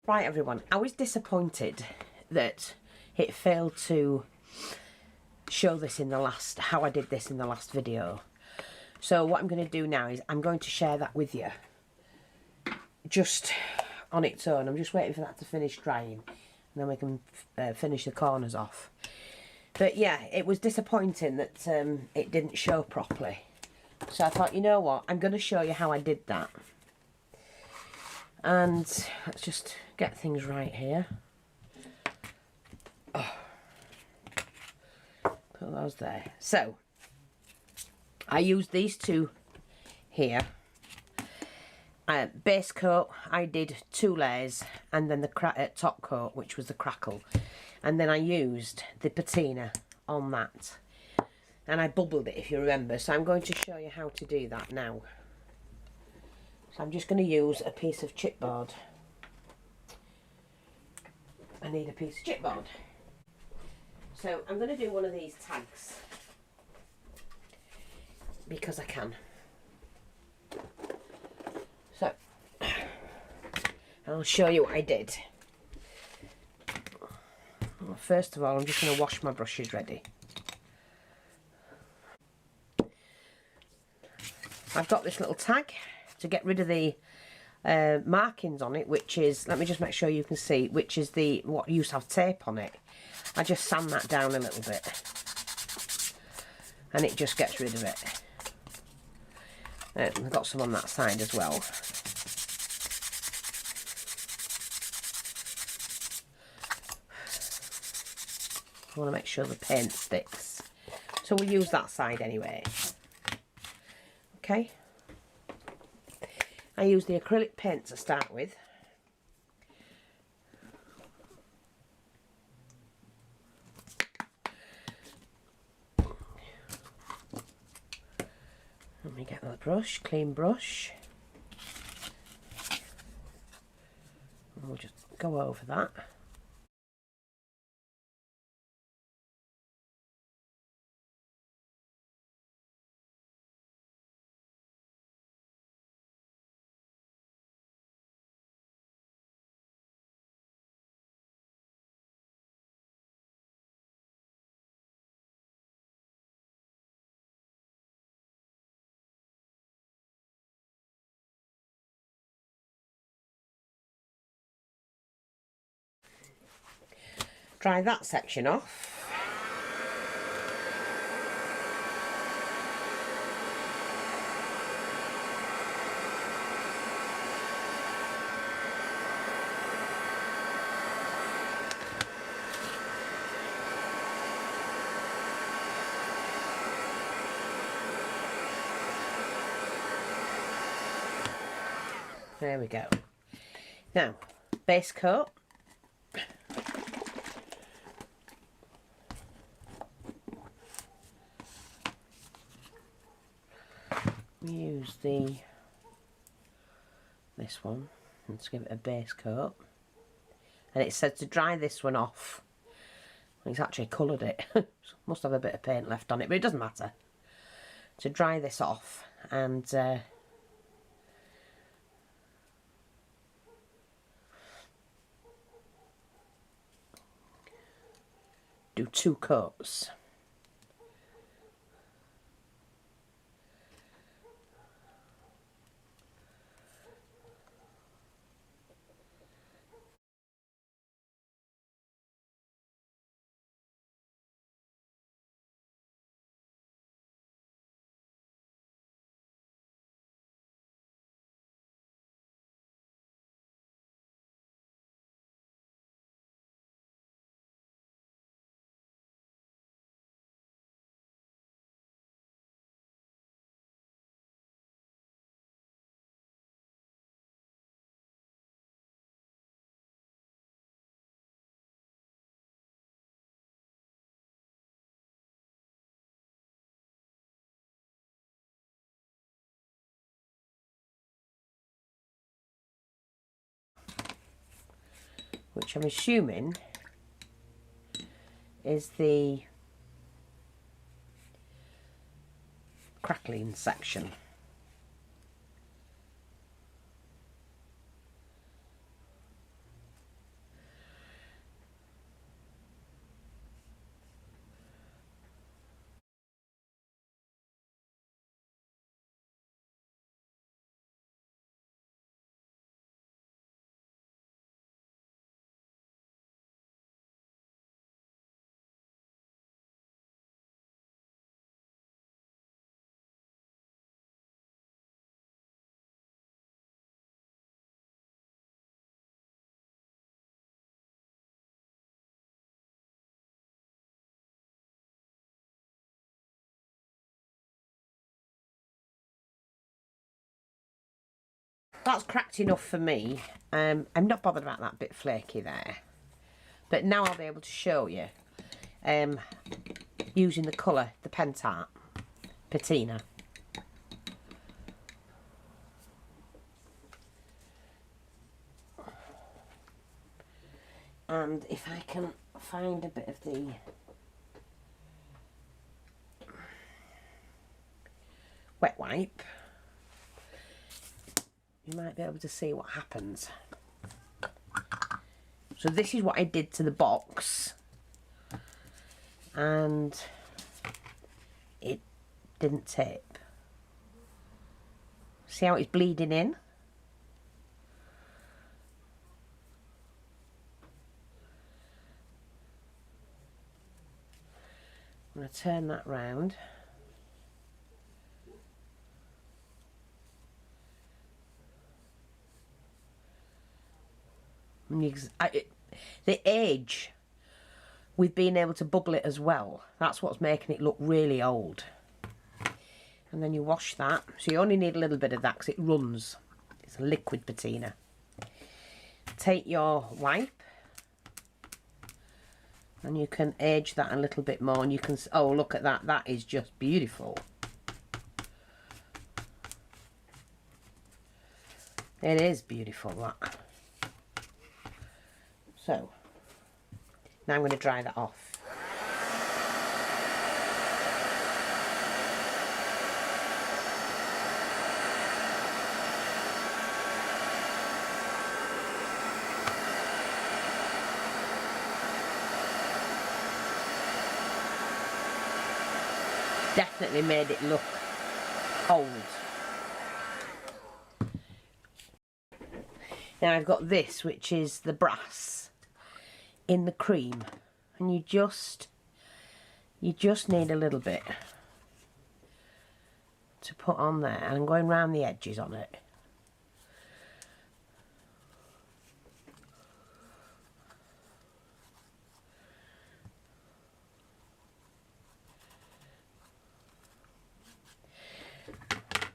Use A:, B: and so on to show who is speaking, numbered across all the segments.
A: Right everyone, I was disappointed that it failed to show this in the last, how I did this in the last video. So what I'm going to do now is I'm going to share that with you. Just on its own. I'm just waiting for that to finish drying. And then we can finish the corners off. But yeah, it was disappointing that it didn't show properly. So I thought, you know what, I'm going to show you how I did that. And let's just get things right here. Oh. Put those there. So, I used these two here. Base coat, I did 2 layers, and then the top coat, which was the Crackle. And then I used the patina on that. And I bubbled it, if you remember. So I'm going to show you how to do that now. So I'm just going to use a piece of chipboard. I need a piece of chipboard. So I'm going to do one of these tags. Because I can. So, I'll show you what I did. Well, first of all, I'm just going to wash my brushes ready. I've got this little tag to get rid of the markings on it, which is, let me just make sure you can see, which is the, what used to have tape on it. I just sand that down a little bit and it just gets rid of it. I've got some on that side as well. I want to make sure the paint sticks, so we'll use that side anyway. Okay, I use the acrylic paint to start with. Let me get the brush, clean brush. And we'll just go over that. Dry that section off. There we go. Now, base coat. We use this one, let's give it a base coat, and it says to dry this one off. It's actually coloured it. Must have a bit of paint left on it, but it doesn't matter. To dry this off and do 2 coats. Which I'm assuming is the crackling section. That's cracked enough for me. I'm not bothered about that bit flaky there. But now I'll be able to show you using the colour, the Pentart patina. And if I can find a bit of the wet wipe, you might be able to see what happens. So this is what I did to the box, and it didn't tape. See how it's bleeding in? I'm going to turn that round. The age with being able to bubble it as well, that's what's making it look really old. And then you wash that, so you only need a little bit of that because it runs. It's a liquid patina. Take your wipe and you can age that a little bit more, and you can, oh look at that, that is just beautiful. It is beautiful, that. So now I'm going to dry that off. Definitely made it look old. Now I've got this, which is the brass in the cream, and you just need a little bit to put on there, and I'm going round the edges on it.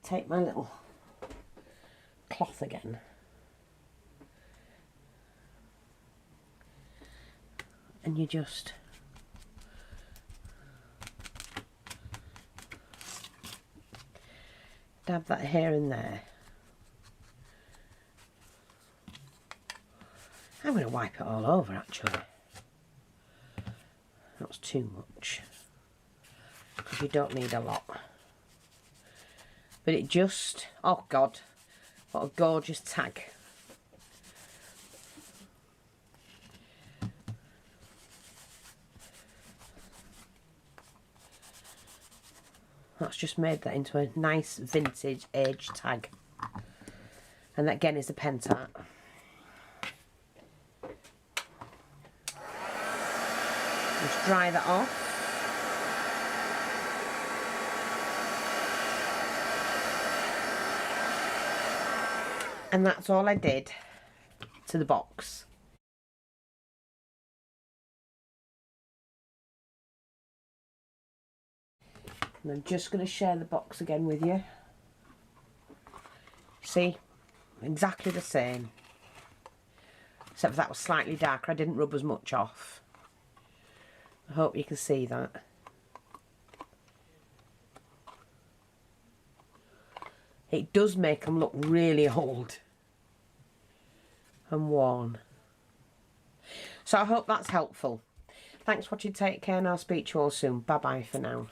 A: Take my little cloth again. And you just dab that here and there. I'm going to wipe it all over actually. That's too much, because you don't need a lot. But it just, oh God, what a gorgeous tag. That's just made that into a nice vintage age tag. And that again is a Pentart. Just dry that off. And that's all I did to the box. And I'm just going to share the box again with you. See, exactly the same. Except for that was slightly darker. I didn't rub as much off. I hope you can see that. It does make them look really old and worn. So I hope that's helpful. Thanks for watching. Take care, and I'll speak to you all soon. Bye bye for now.